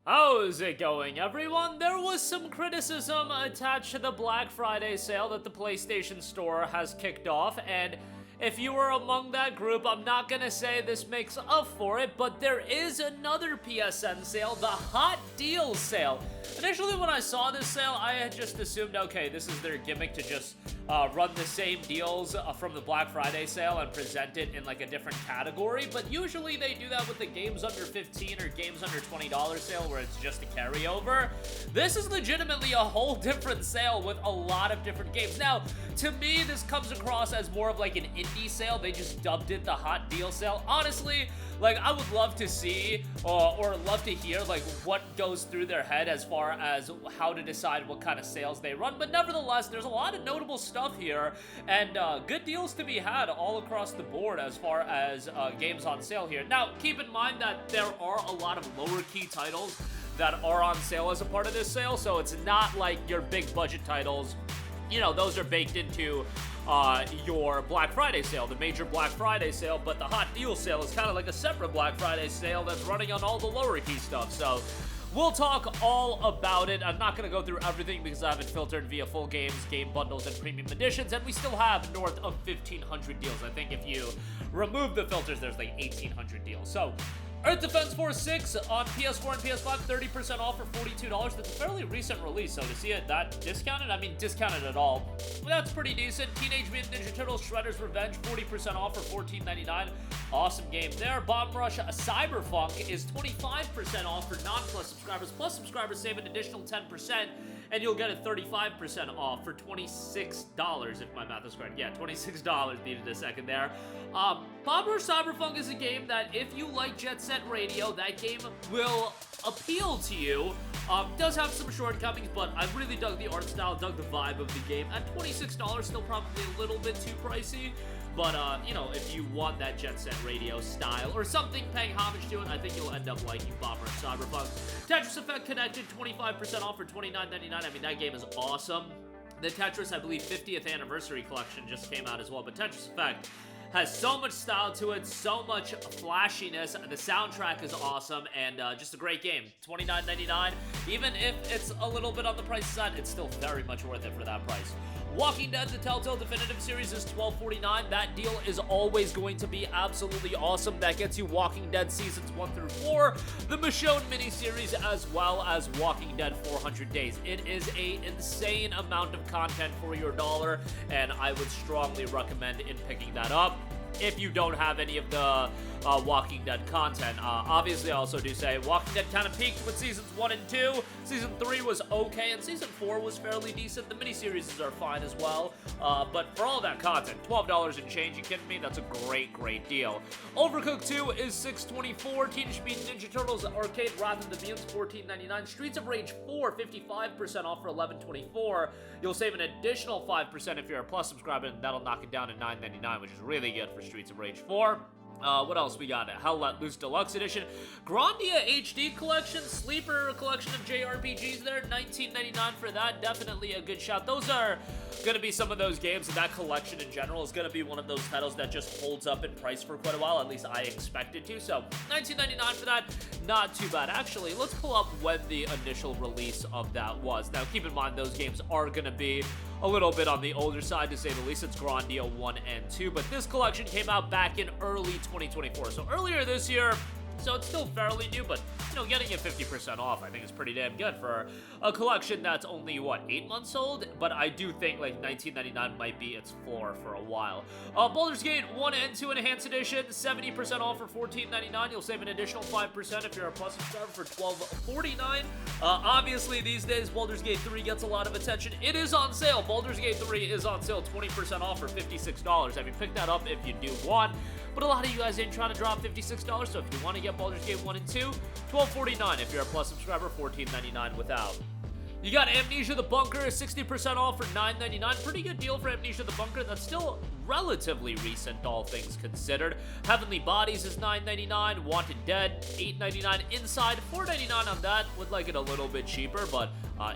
How's it going, everyone? There was some criticism attached to the Black Friday sale that the PlayStation Store has kicked off, and if you were among that group, I'm not gonna say this makes up for it, but there is another PSN sale, the Hot Deals Sale. Initially, when I saw this sale, I had just assumed, okay, this is their gimmick to just run the same deals from the Black Friday sale and present it in like a different category, but usually they do that with the games under 15 or games under $20 sale where it's just a carryover. This is legitimately a whole different sale with a lot of different games. Now, to me, this comes across as more of like an indie sale. They just dubbed it the Hot Deal Sale. Honestly, like, I would love to see or love to hear like what goes through their head as far as how to decide what kind of sales they run, but nevertheless, there's a lot of notable stuff here and good deals to be had all across the board as far as games on sale here. Now, keep in mind that there are a lot of lower key titles that are on sale as a part of this sale, so it's not like your big budget titles. You know, those are baked into your Black Friday sale, the major Black Friday sale, but the Hot Deal Sale is kind of like a separate Black Friday sale that's running on all the lower key stuff, so we'll talk all about it. I'm not going to go through everything because I have it filtered via full games, game bundles, and premium editions, and we still have north of 1,500 deals. I think if you remove the filters, there's like 1,800 deals. So, Earth Defense Force 6 on PS4 and PS5, 30% off for $42. That's a fairly recent release, so to see it that discounted, I mean discounted at all, well, that's pretty decent. Teenage Mutant Ninja Turtles Shredder's Revenge, 40% off for $14.99. Awesome game there. Bomb Rush Cyberpunk is 25% off for non-Plus subscribers. Plus subscribers save an additional 10%, and you'll get it 35% off for $26, if my math is correct. Yeah, $26, needed a second there. Bomb Rush Cyberpunk is a game that if you like Jet Set Radio, that game will appeal to you. Does have some shortcomings, but I really dug the art style, dug the vibe of the game. At $26, still probably a little bit too pricey, but you know, if you want that Jet Set Radio style or something paying homage to it, I think you'll end up liking Bomb Rush Cyberpunk. Tetris Effect Connected, 25% off for $29.99. I mean, that game is awesome. The Tetris, I believe, 50th Anniversary Collection just came out as well, but Tetris Effect has so much style to it, so much flashiness. The soundtrack is awesome, and just a great game. $29.99. Even if it's a little bit on the price side, it's still very much worth it for that price. Walking Dead, the Telltale Definitive Series is $12.49. That deal is always going to be absolutely awesome. That gets you Walking Dead Seasons 1 through 4, the Michonne miniseries, as well as Walking Dead 400 Days. It is an insane amount of content for your dollar, and I would strongly recommend in picking that up if you don't have any of the Walking Dead content. Obviously, I also do say Walking Dead kind of peaked with Seasons 1 and 2. Season 3 was okay, and Season 4 was fairly decent. The miniseries are fine as well, but for all that content, $12 and change, you kidding me? That's a great, great deal. Overcooked 2 is $6.24. Teenage Mutant Ninja Turtles Arcade Wrath of the Mutants, $14.99. Streets of Rage 4, 55% off for $11.24. You'll save an additional 5% if you're a Plus subscriber, and that'll knock it down to $9.99, which is really good for Streets of Rage 4. What else we got? Hell Let Loose Deluxe Edition. Grandia HD Collection, Sleeper Collection of JRPGs there, $19.99 for that. Definitely a good shout. Those are going to be some of those games, and that collection in general is going to be one of those titles that just holds up in price for quite a while. At least I expect it to. So, $19.99 for that. Not too bad. Actually, let's pull up when the initial release of that was. Now, keep in mind, those games are going to be a little bit on the older side, to say the least. It's Grandia 1 and 2, but this collection came out back in early 2024, so earlier this year, so it's still fairly new, but, you know, getting it 50% off, I think is pretty damn good for a collection that's only, what, 8 months old? But I do think, like, $19.99 might be its floor for a while. Baldur's Gate 1 and 2 Enhanced Edition, 70% off for $14.99. You'll save an additional 5% if you're a Plus subscriber for $12.49. Obviously, these days, Baldur's Gate 3 gets a lot of attention. It is on sale. Baldur's Gate 3 is on sale, 20% off for $56. I mean, pick that up if you do want. But a lot of you guys ain't trying to drop $56, so if you want to get Baldur's Gate 1 and 2, $12.49. If you're a Plus subscriber, $14.99 without. You got Amnesia the Bunker, 60% off for $9.99. Pretty good deal for Amnesia the Bunker. That's still relatively recent, all things considered. Heavenly Bodies is $9.99, Wanted Dead, $8.99, Inside, $4.99 on that. Would like it a little bit cheaper, but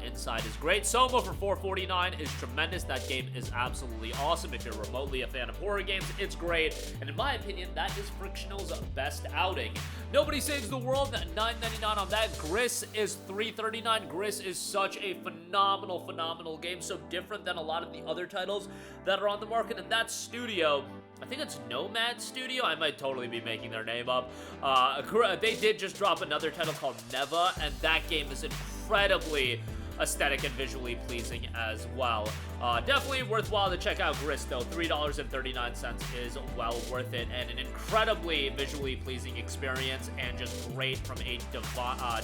Inside is great. Soma for $4.49 is tremendous. That game is absolutely awesome. If you're remotely a fan of horror games, it's great. And in my opinion, that is Frictional's best outing. Nobody Saves the World, $9.99 on that. Gris is $3.39. Gris is such a phenomenal game. So different than a lot of the other titles that are on the market. And that studio, I think it's Nomad Studio. I might totally be making their name up. They did just drop another title called Neva, and that game is incredibly aesthetic and visually pleasing as well. Definitely worthwhile to check out Gris, though. $3.39 is well worth it, and an incredibly visually pleasing experience, and just great from a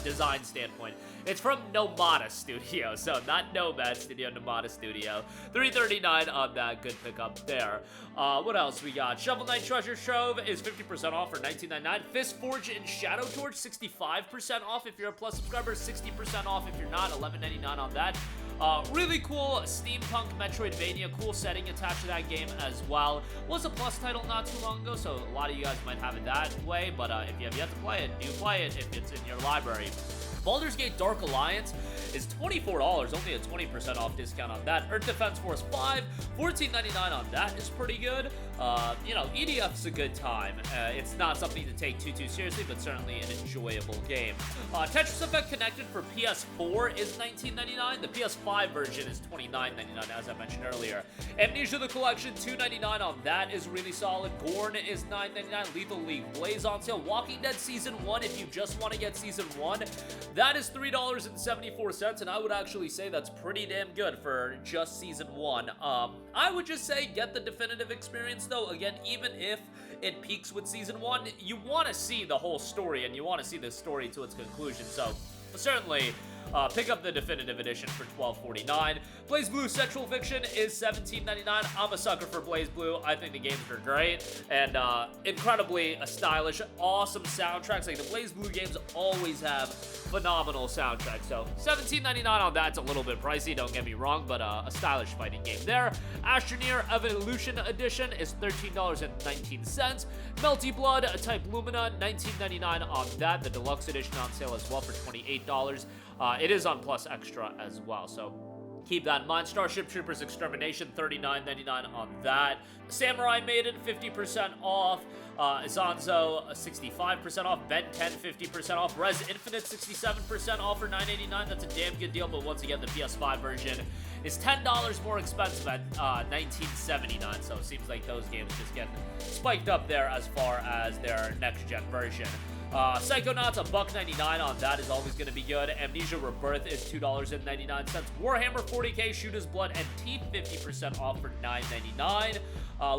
design standpoint. It's from Nomada Studio, so not Nomad Studio, Nomada Studio. $3.39 on that. Good pickup there. What else we got? Shovel Knight Treasure Trove is 50% off for $19.99. Fist Forge and Shadow Torch, 65% off if you're a Plus subscriber, 60% off if you're not, $11.99 on that. Really cool steampunk Metroidvania, cool setting attached to that game as well. Was a Plus title not too long ago, so a lot of you guys might have it that way, but if you have yet to play it, do play it if it's in your library. Baldur's Gate Dark Alliance is $24, only a 20% off discount on that. Earth Defense Force 5, $14.99 on that is pretty good. You know, EDF's a good time. It's not something to take too seriously, but certainly an enjoyable game. Tetris Effect Connected for PS4 is $19.99. The PS5 version is $29.99, as I mentioned earlier. Amnesia the Collection, $2.99 on that is really solid. Gorn is $9.99. Lethal League Blaze on sale. Walking Dead Season 1, if you just want to get Season 1, that is $3.74, and I would actually say that's pretty damn good for just Season 1. I would just say get the definitive experience, though. Again, even if it peaks with Season 1, you want to see the whole story, and you want to see the story to its conclusion, so certainly pick up the definitive edition for $12.49. Blaze Blue Central Fiction is $17.99. I'm a sucker for Blaze Blue. I think the games are great and incredibly stylish, awesome soundtracks. Like, the Blaze Blue games always have phenomenal soundtracks. So $17.99 on that's a little bit pricey, don't get me wrong, but a stylish fighting game there. Astroneer Evolution Edition is $13.19. Melty Blood Type Lumina, $19.99 on that. The deluxe edition on sale as well for $28. It is on Plus Extra as well, so keep that in mind. Starship Troopers Extermination, $39.99 on that. Samurai Maiden, 50% off. Izanzo, 65% off. Ben 10, 50% off. Res Infinite, 67% off for $9.89. That's a damn good deal, but once again, the PS5 version is $10 more expensive at $19.79, so it seems like those games just get spiked up there as far as their next-gen version. Psychonauts, $1.99 on that is always going to be good. Amnesia Rebirth is $2.99. Warhammer 40k Shooter's Blood and Teeth, 50% off for $9.99.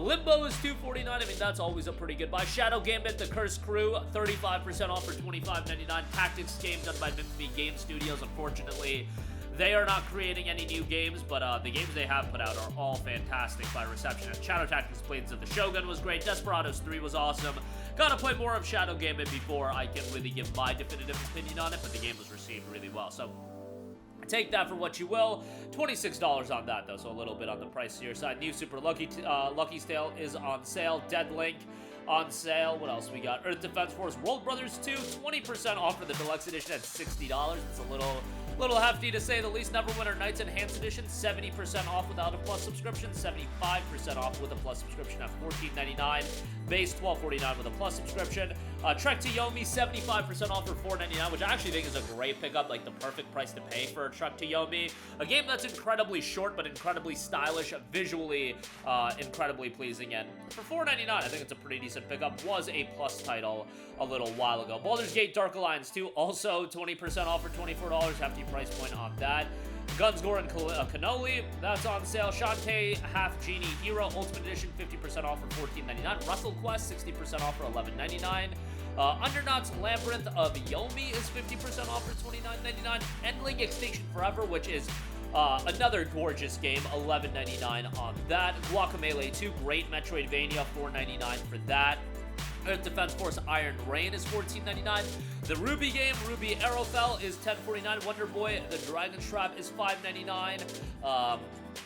Limbo is $2.49. I mean, that's always a pretty good buy. Shadow Gambit, The Cursed Crew, 35% off for $25.99. Tactics game done by Mimimi Game Studios. Unfortunately, they are not creating any new games, but the games they have put out are all fantastic by reception. Shadow Tactics Blades of the Shogun was great. Desperados 3 was awesome. Gotta play more of Shadow Gambit before I can really give my definitive opinion on it, but the game was received really well, so take that for what you will. $26 on that, though, so a little bit on the pricier side. New Super Lucky's Tale is on sale. Dead Link on sale. What else we got? Earth Defense Force World Brothers 2, 20% off for the deluxe edition at $60. It's a little hefty to say the least. Neverwinter Nights Enhanced Edition, 70% off without a Plus subscription, 75% off with a Plus subscription at $14.99. Base $12.49 with a Plus subscription. Trek to Yomi, 75% off for $4.99, which I actually think is a great pickup, like the perfect price to pay for Trek to Yomi. A game that's incredibly short, but incredibly stylish, visually incredibly pleasing, and for $4.99, I think it's a pretty decent pickup. Was a Plus title a little while ago. Baldur's Gate Dark Alliance 2, also 20% off for $24, hefty price point on that. Guns, Gore, and Cannoli, that's on sale. Shantae Half Genie Hero Ultimate Edition, 50% off for $14.99. Russell Quest, 60% off for $11.99. Undernaut's Labyrinth of Yomi is 50% off for $29.99. Endling Extinction Forever, which is another gorgeous game, $11.99 on that. Guacamelee 2, great Metroidvania, $4.99 for that. Earth Defense Force Iron Rain is $14.99. The Ruby game, Ruby Arrowfell, is $10.49. Wonder Boy The Dragon Trap is $5.99.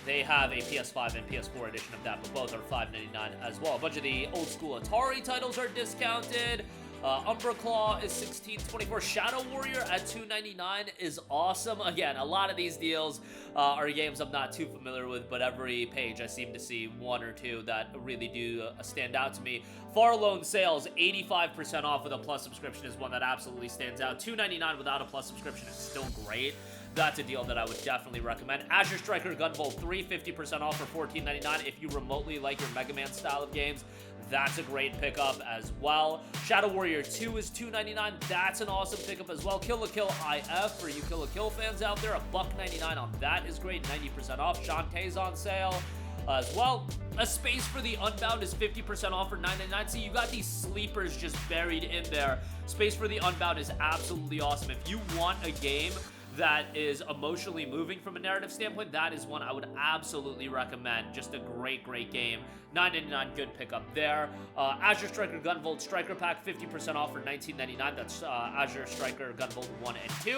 They have a PS5 and PS4 edition of that, but both are $5.99 as well. A bunch of the old school Atari titles are discounted. Umbra Claw is $16.24. Shadow Warrior at $2.99 is awesome. Again, a lot of these deals are games I'm not too familiar with, but every page I seem to see one or two that really do stand out to me. Far Lone Sales, 85% off with a Plus subscription is one that absolutely stands out. $2.99 without a Plus subscription is still great. That's a deal that I would definitely recommend. Azure Striker Gunvolt 3, 50% off for $14.99. If you remotely like your Mega Man style of games, that's a great pickup as well. Shadow Warrior 2 is $2.99. That's an awesome pickup as well. Kill la Kill IF for you Kill la Kill fans out there. $1.99 on that is great. 90% off. Shantae's on sale as well. A Space for the Unbound is 50% off for $9.99. See, you got these sleepers just buried in there. Space for the Unbound is absolutely awesome. If you want a game that is emotionally moving from a narrative standpoint, that is one I would absolutely recommend. Just a great, great game. $9.99, good pickup there. Azure Striker Gunvolt Striker Pack, 50% off for $19.99. That's Azure Striker Gunvolt 1 and 2.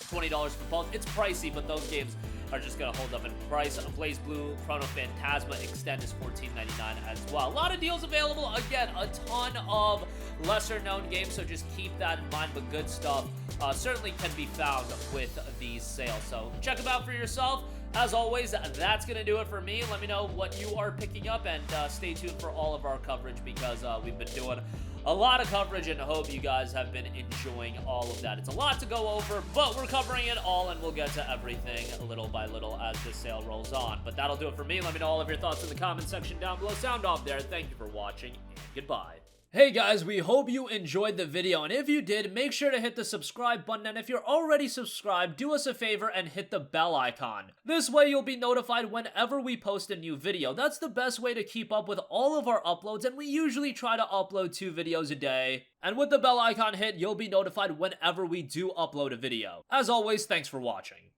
$20 for both. It's pricey, but those games are just going to hold up in price. Blaze Blue Chrono Phantasma Extend is $14.99 as well. A lot of deals available. Again, a ton of lesser known games, so just keep that in mind, but good stuff certainly can be found with these sales. So check them out for yourself. As always, that's going to do it for me. Let me know what you are picking up, and stay tuned for all of our coverage, because we've been doing a lot of coverage, and I hope you guys have been enjoying all of that. It's a lot to go over, but we're covering it all, and we'll get to everything little by little as this sale rolls on. But that'll do it for me. Let me know all of your thoughts in the comment section down below. Sound off there. Thank you for watching, and goodbye. Hey guys, we hope you enjoyed the video, and if you did, make sure to hit the subscribe button, and if you're already subscribed, do us a favor and hit the bell icon. This way you'll be notified whenever we post a new video. That's the best way to keep up with all of our uploads, and we usually try to upload 2 videos a day. And with the bell icon hit, you'll be notified whenever we do upload a video. As always, thanks for watching.